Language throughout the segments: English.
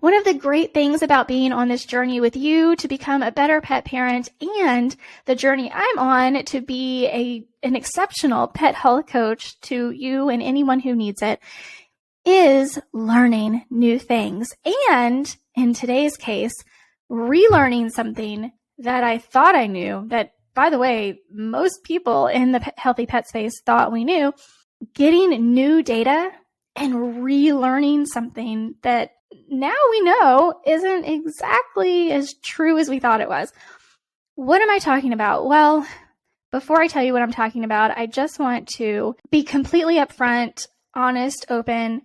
One of the great things about being on this journey with you to become a better pet parent, and the journey I'm on to be an exceptional pet health coach to you and anyone who needs it, is learning new things. And in today's case, relearning something that I thought I knew, that, by the way, most people in the healthy pet space thought we knew, getting new data and relearning something that now we know isn't exactly as true as we thought it was. What am I talking about? Well, before I tell you what I'm talking about, I just want to be completely upfront, honest, open.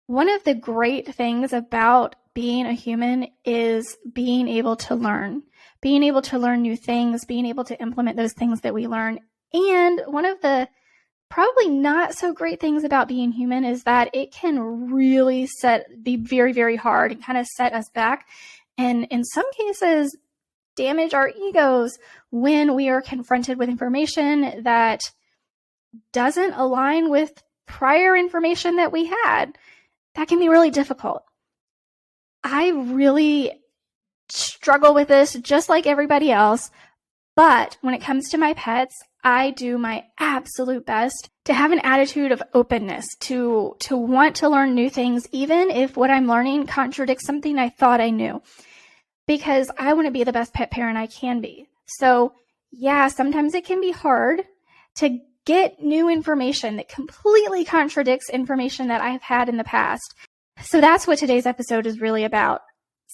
One of the great things about being a human is being able to learn new things, being able to implement those things that we learn. And one of the probably not so great things about being human is that it can really be very, very hard and kind of set us back. And in some cases, damage our egos when we are confronted with information that doesn't align with prior information that we had. That can be really difficult. I really struggle with this just like everybody else. But when it comes to my pets, I do my absolute best to have an attitude of openness, to want to learn new things, even if what I'm learning contradicts something I thought I knew, because I want to be the best pet parent I can be. So yeah, sometimes it can be hard to get new information that completely contradicts information that I've had in the past. So that's what today's episode is really about.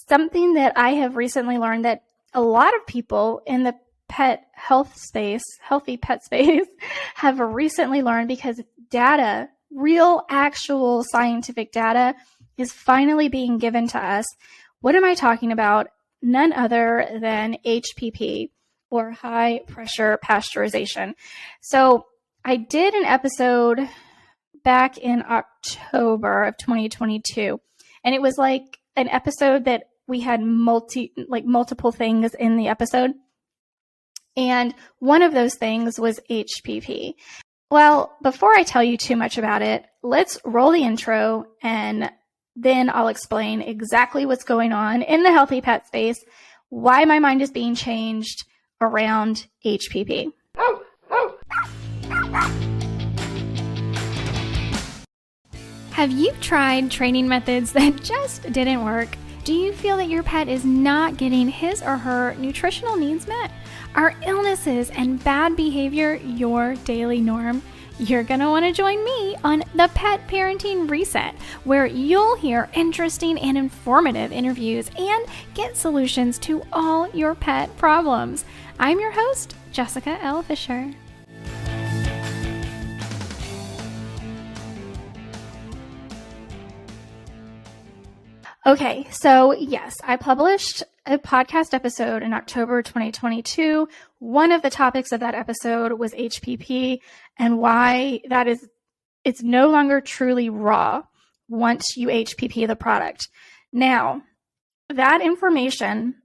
Something that I have recently learned that a lot of people in the pet health space, healthy pet space, have recently learned, because data, real, actual scientific data, is finally being given to us. What am I talking about? None other than HPP, or high pressure pasteurization. So I did an episode back in October of 2022, and it was like an episode that we had multiple things in the episode. And one of those things was HPP. Well, before I tell you too much about it, let's roll the intro, and then I'll explain exactly what's going on in the healthy pet space, why my mind is being changed around HPP. Have you tried training methods that just didn't work? Do you feel that your pet is not getting his or her nutritional needs met? Are illnesses and bad behavior your daily norm? You're going to want to join me on the Pet Parenting Reset, where you'll hear interesting and informative interviews and get solutions to all your pet problems. I'm your host, Jessica L. Fisher. Okay, so yes, I published a podcast episode in October 2022. One of the topics of that episode was HPP and why it's no longer truly raw once you HPP the product. Now, that information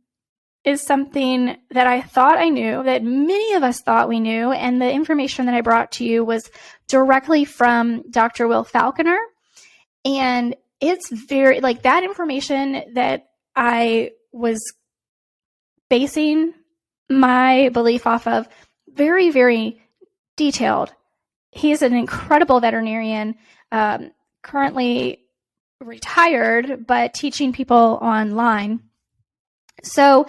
is something that I thought I knew, that many of us thought we knew, and the information that I brought to you was directly from Dr. Will Falconer. And it's very, that information that I was basing my belief off of, very, very detailed. He's an incredible veterinarian, currently retired, but teaching people online. So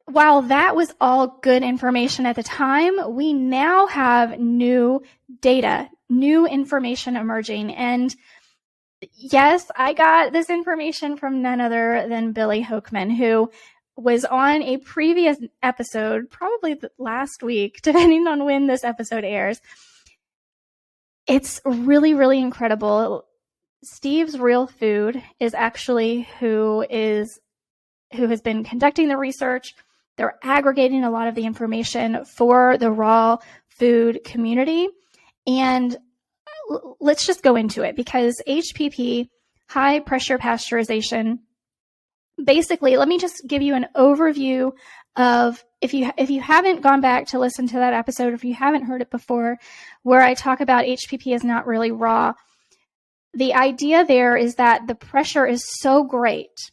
while that was all good information at the time, we now have new data, new information emerging. And yes, I got this information from none other than Billy Hochman, who was on a previous episode, probably last week, depending on when this episode airs. It's really, really incredible. Steve's Real Food is actually who has been conducting the research. They're aggregating a lot of the information for the raw food community. And let's just go into it, because HPP, high pressure pasteurization, basically, let me just give you an overview of, if you haven't gone back to listen to that episode, if you haven't heard it before, where I talk about HPP is not really raw. the idea there is that the pressure is so great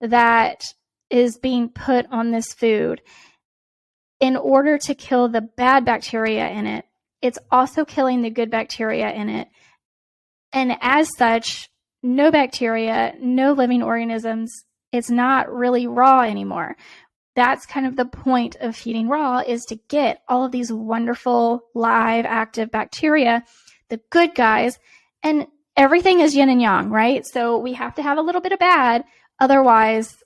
that is being put on this food in order to kill the bad bacteria in it. It's also killing the good bacteria in it. And as such, no bacteria, no living organisms, it's not really raw anymore. That's kind of the point of feeding raw, is to get all of these wonderful live active bacteria, the good guys, and everything is yin and yang, right? So we have to have a little bit of bad, otherwise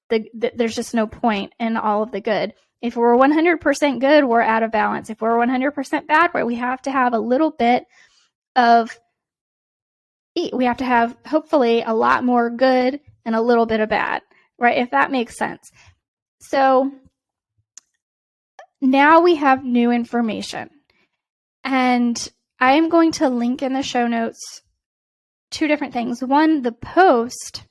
there's just no point in all of the good. If we're 100% good, we're out of balance. If we're 100% bad, we have to have a little bit of we have to have hopefully a lot more good and a little bit of bad, right? If that makes sense. So now we have new information, and I am going to link in the show notes two different things. One, the post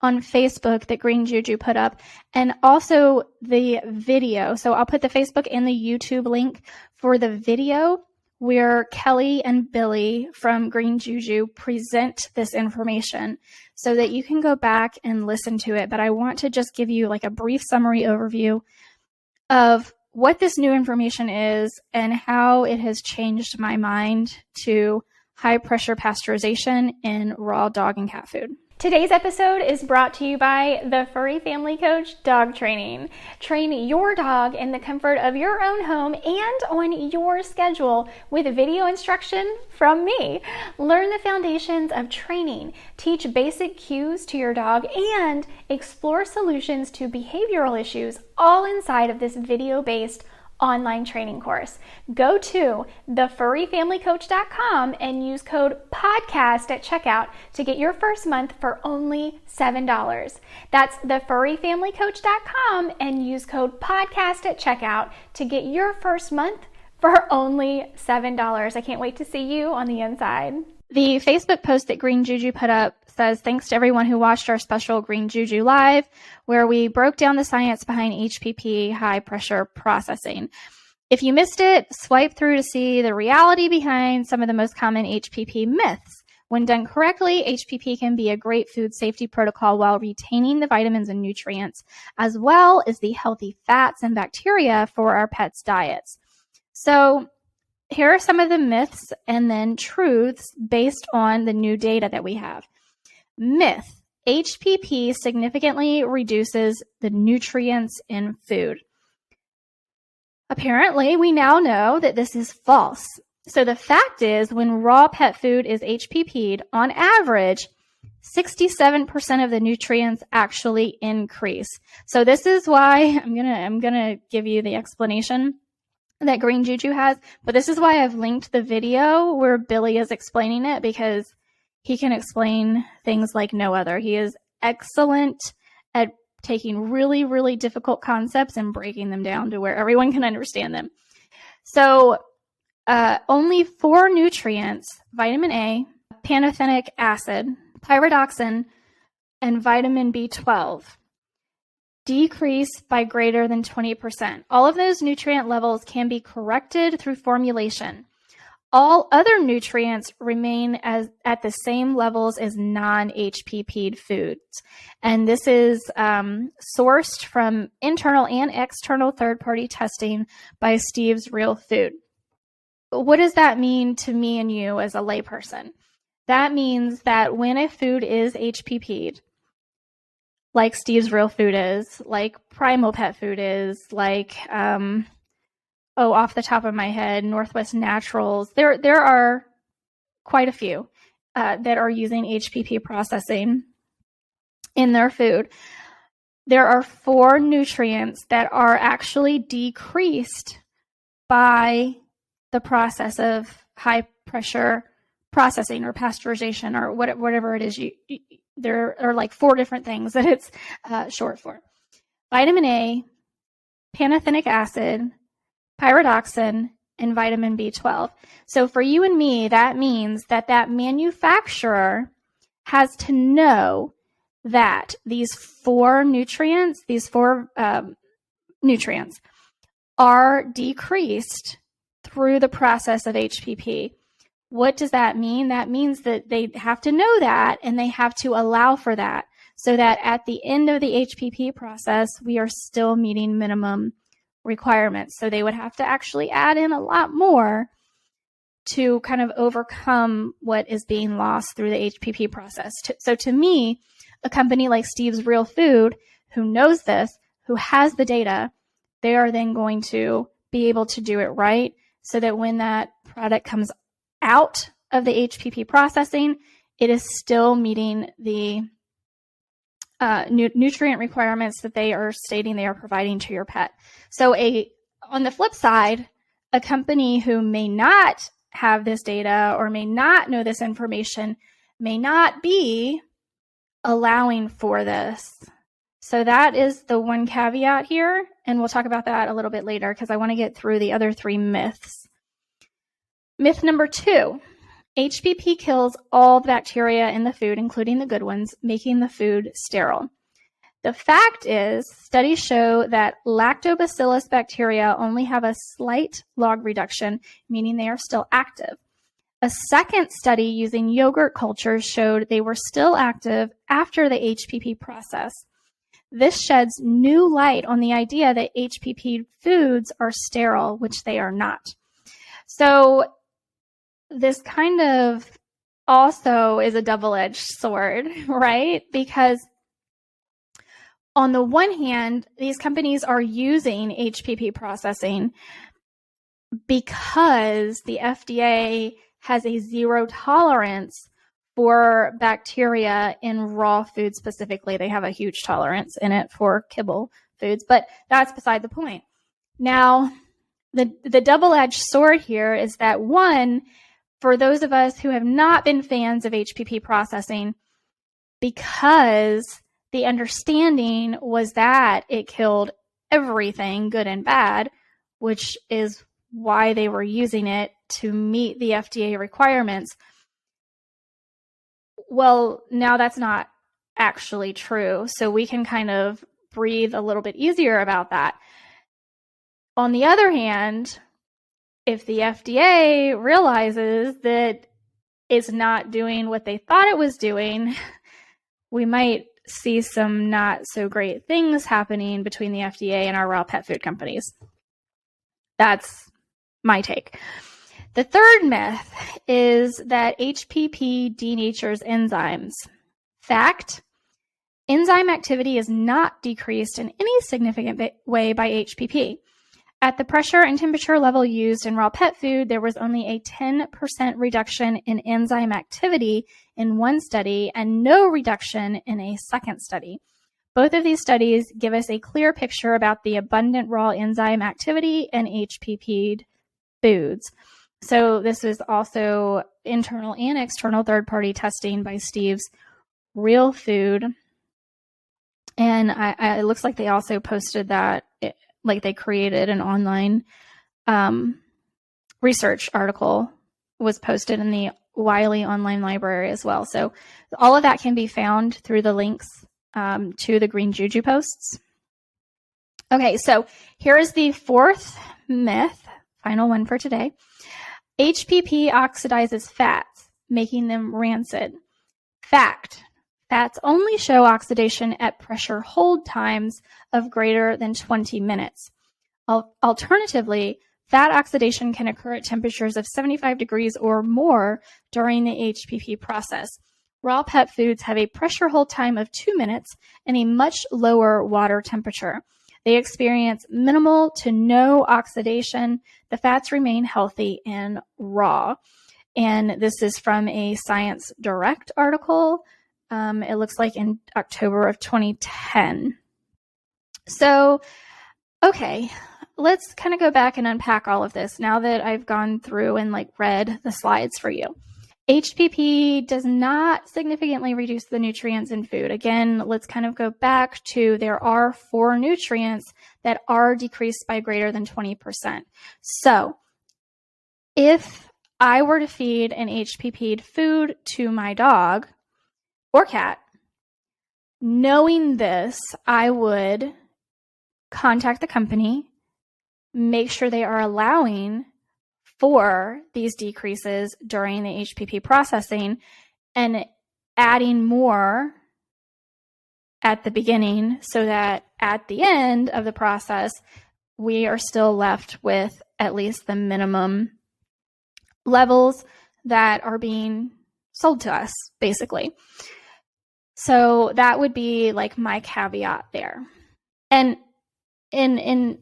on Facebook that GreenJuJu put up, and also the video. So I'll put the Facebook and the YouTube link for the video where Kelly and Billy from GreenJuJu present this information so that you can go back and listen to it. But I want to just give you like a brief summary overview of what this new information is and how it has changed my mind to high pressure pasteurization in raw dog and cat food. Today's episode is brought to you by the Furry Family Coach Dog Training. Train your dog in the comfort of your own home and on your schedule with video instruction from me. Learn the foundations of training, teach basic cues to your dog, and explore solutions to behavioral issues, all inside of this video-based online training course. Go to thefurryfamilycoach.com and use code PODCAST at checkout to get your first month for only $7. That's thefurryfamilycoach.com and use code PODCAST at checkout to get your first month for only $7. I can't wait to see you on the inside. The Facebook post that GreenJuJu put up says, thanks to everyone who watched our special GreenJuJu Live, where we broke down the science behind HPP, high pressure processing. If you missed it, swipe through to see the reality behind some of the most common HPP myths. When done correctly, HPP can be a great food safety protocol while retaining the vitamins and nutrients, as well as the healthy fats and bacteria for our pets' diets. So here are some of the myths and then truths based on the new data that we have. Myth: HPP significantly reduces the nutrients in food. Apparently, we now know that this is false. So the fact is, when raw pet food is HPP'd, on average, 67% of the nutrients actually increase. So this is why I'm gonna give you the explanation that GreenJuJu has, but this is why I've linked the video where Billy is explaining it, because he can explain things like no other. He is excellent at taking really, really difficult concepts and breaking them down to where everyone can understand them. So only 4 nutrients, vitamin A, pantothenic acid, pyridoxine, and vitamin B12, decrease by greater than 20%. All of those nutrient levels can be corrected through formulation. All other nutrients remain at the same levels as non-HPP'd foods. And this is sourced from internal and external third-party testing by Steve's Real Food. What does that mean to me and you as a layperson? That means that when a food is HPP'd, like Steve's Real Food is, like Primal Pet Food is, like off the top of my head, Northwest Naturals. There are quite a few that are using HPP processing in their food. There are 4 nutrients that are actually decreased by the process of high pressure processing or pasteurization or whatever it is. There are like 4 different things that it's short for. Vitamin A, pantothenic acid, pyridoxine, and vitamin B12. So for you and me, that means that manufacturer has to know that these 4 nutrients, are decreased through the process of HPP. What does that mean? That means that they have to know that, and they have to allow for that, so that at the end of the HPP process, we are still meeting minimum requirements. So they would have to actually add in a lot more to kind of overcome what is being lost through the HPP process. So to me, a company like Steve's Real Food, who knows this, who has the data, they are then going to be able to do it right, so that when that product comes out of the HPP processing, it is still meeting the nutrient requirements that they are stating they are providing to your pet. So on the flip side, a company who may not have this data or may not know this information may not be allowing for this. So that is the one caveat here, and we'll talk about that a little bit later because I want to get through the other 3 myths. Myth number 2, HPP kills all the bacteria in the food, including the good ones, making the food sterile. The fact is, studies show that lactobacillus bacteria only have a slight log reduction, meaning they are still active. A second study using yogurt cultures showed they were still active after the HPP process. This sheds new light on the idea that HPP foods are sterile, which they are not. So this kind of also is a double-edged sword, right? Because on the one hand, these companies are using HPP processing because the FDA has a zero tolerance for bacteria in raw food specifically. They have a huge tolerance in it for kibble foods, but that's beside the point. Now, the double-edged sword here is that, one, for those of us who have not been fans of HPP processing, because the understanding was that it killed everything, good and bad, which is why they were using it to meet the FDA requirements. Well, now that's not actually true, so we can kind of breathe a little bit easier about that. On the other hand, if the FDA realizes that it's not doing what they thought it was doing, we might see some not so great things happening between the FDA and our raw pet food companies. That's my take. The third myth is that HPP denatures enzymes. Fact, enzyme activity is not decreased in any significant way by HPP. At the pressure and temperature level used in raw pet food, there was only a 10% reduction in enzyme activity in one study and no reduction in a second study. Both of these studies give us a clear picture about the abundant raw enzyme activity in HPP foods. So this is also internal and external third-party testing by Steve's Real Food. And it looks like they also posted that, like they created an online research article was posted in the Wiley online library as well. So all of that can be found through the links to the GreenJuJu posts. Okay, so here is the fourth myth, final one for today. HPP oxidizes fats, making them rancid. Fact, fats only show oxidation at pressure hold times of greater than 20 minutes. Alternatively, fat oxidation can occur at temperatures of 75 degrees or more during the HPP process. Raw pet foods have a pressure hold time of 2 minutes and a much lower water temperature. They experience minimal to no oxidation. The fats remain healthy and raw. And this is from a Science Direct article. It looks like in October of 2010. So, okay, let's kind of go back and unpack all of this now that I've gone through and read the slides for you. HPP does not significantly reduce the nutrients in food. Again, let's kind of go back to there are 4 nutrients that are decreased by greater than 20%. So if I were to feed an HPP'd food to my dog or cat, knowing this, I would contact the company, make sure they are allowing for these decreases during the HPP processing and adding more at the beginning so that at the end of the process, we are still left with at least the minimum levels that are being sold to us, basically. So that would be like my caveat there. And in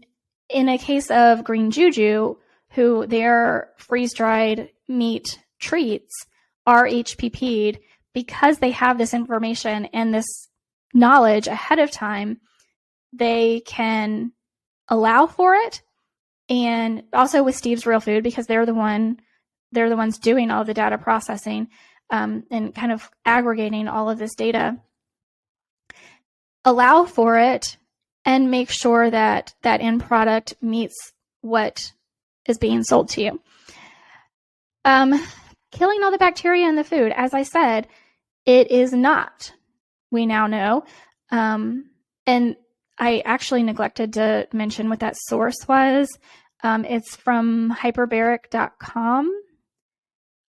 a case of GreenJuJu, who their freeze-dried meat treats are HPP'd, because they have this information and this knowledge ahead of time, they can allow for it. And also with Steve's Real Food, because they're the ones doing all of the data processing and kind of aggregating all of this data, allow for it and make sure that that end product meets what is being sold to you. Killing all the bacteria in the food, as I said, it is not. We now know. And I actually neglected to mention what that source was. It's from hyperbaric.com.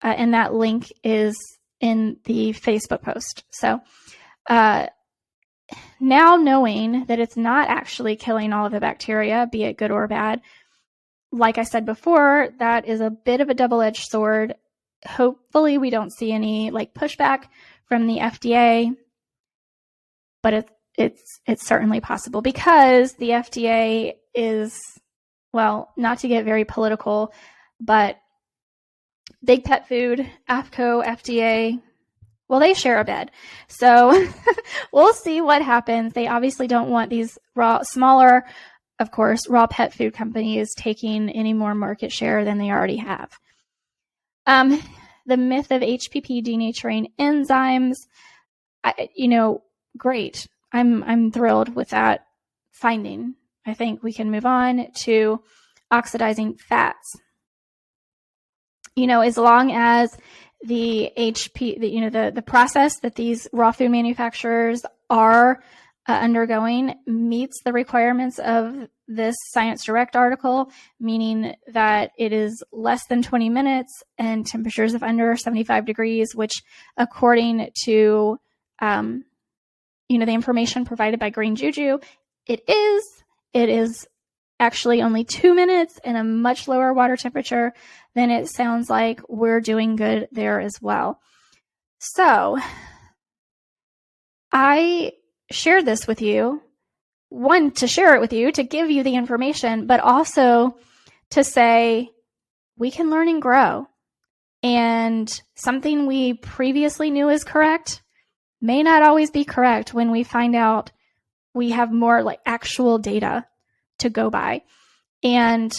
And that link is in the Facebook post. So now knowing that it's not actually killing all of the bacteria, be it good or bad, like I said before, that is a bit of a double-edged sword. Hopefully we don't see any like pushback from the FDA, but it's certainly possible because the FDA is, well, not to get very political, but Big Pet Food, AFCO, FDA, well, they share a bed. So we'll see what happens. They obviously don't want these smaller, of course, raw pet food companies taking any more market share than they already have. The myth of HPP denaturing enzymes, great. I'm thrilled with that finding. I think we can move on to oxidizing fats. As long as the the process that these raw food manufacturers are undergoing meets the requirements of this Science Direct article, meaning that it is less than 20 minutes and temperatures of under 75 degrees, which according to the information provided by GreenJuJu, it is actually only 2 minutes and a much lower water temperature, then it sounds like we're doing good there as well. So I shared this with you, one, to share it with you, to give you the information, but also to say we can learn and grow. And something we previously knew is correct may not always be correct when we find out we have more like actual data to go by. And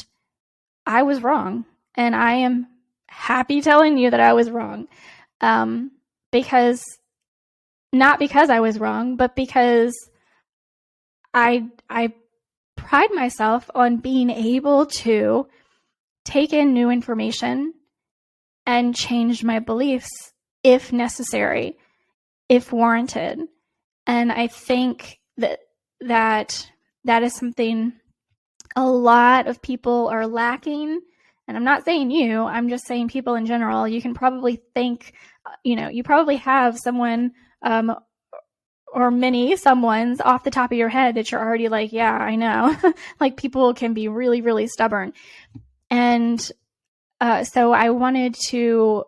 I was wrong. And I am happy telling you that I was wrong. Not because I was wrong, but because I pride myself on being able to take in new information and change my beliefs if necessary, if warranted. And I think that is something a lot of people are lacking. And I'm not saying you, I'm just saying people in general. You can probably think, you probably have someone or many someones off the top of your head that you're already like, yeah, I know. Like people can be really, really stubborn. And so I wanted to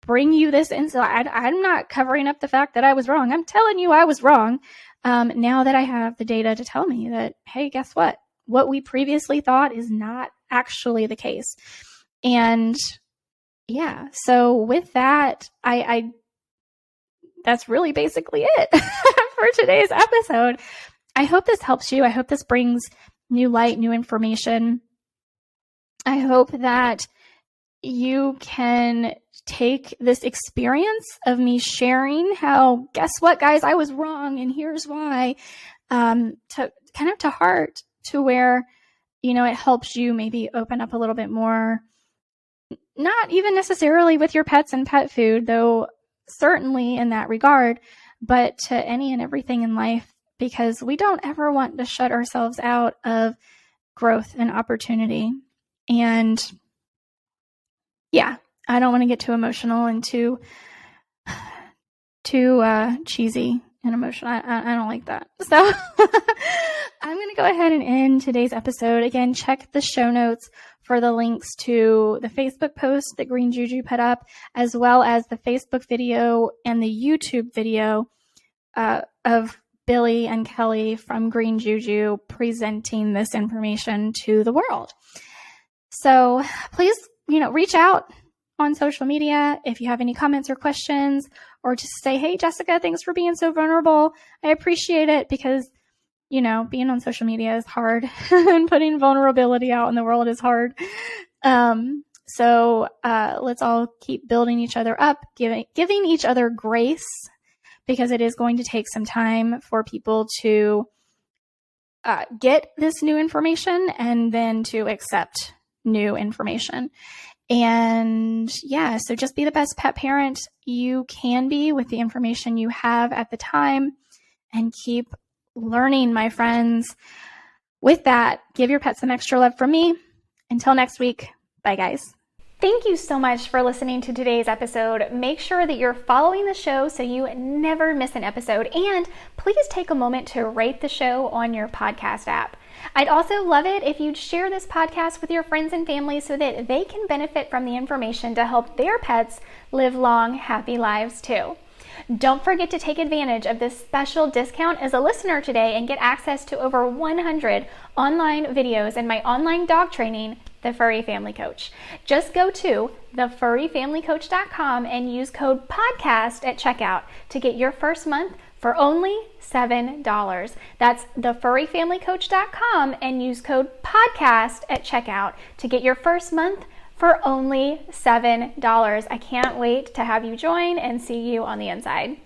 bring you this insight. I'm not covering up the fact that I was wrong. I'm telling you I was wrong. Now that I have the data to tell me that, hey, guess what? What we previously thought is not actually the case. And yeah, so with that, that's really basically it for today's episode. I hope this helps you. I hope this brings new light, new information. I hope that you can take this experience of me sharing how, guess what, guys, I was wrong and here's why, to kind of to heart, to where, it helps you maybe open up a little bit more, not even necessarily with your pets and pet food, though certainly in that regard, but to any and everything in life, because we don't ever want to shut ourselves out of growth and opportunity. And yeah, I don't want to get too emotional and too cheesy and emotional. I don't like that. So I'm going to go ahead and end today's episode. Again, check the show notes for the links to the Facebook post that GreenJuJu put up, as well as the Facebook video and the YouTube video of Billy and Kelly from GreenJuJu presenting this information to the world. So please, reach out on social media if you have any comments or questions, or just say, hey, Jessica, thanks for being so vulnerable. I appreciate it, because, being on social media is hard and putting vulnerability out in the world is hard. So let's all keep building each other up, giving each other grace, because it is going to take some time for people to get this new information and then to accept new information. And yeah, so just be the best pet parent you can be with the information you have at the time, and keep learning, my friends. With that, give your pet some extra love from me. Until next week, bye guys. Thank you so much for listening to today's episode. Make sure that you're following the show so you never miss an episode. And please take a moment to rate the show on your podcast app. I'd also love it if you'd share this podcast with your friends and family so that they can benefit from the information to help their pets live long, happy lives too. Don't forget to take advantage of this special discount as a listener today and get access to over 100 online videos in my online dog training, The Furry Family Coach. Just go to thefurryfamilycoach.com and use code PODCAST at checkout to get your first month for only $7. That's thefurryfamilycoach.com and use code PODCAST at checkout to get your first month for only $7. I can't wait to have you join and see you on the inside.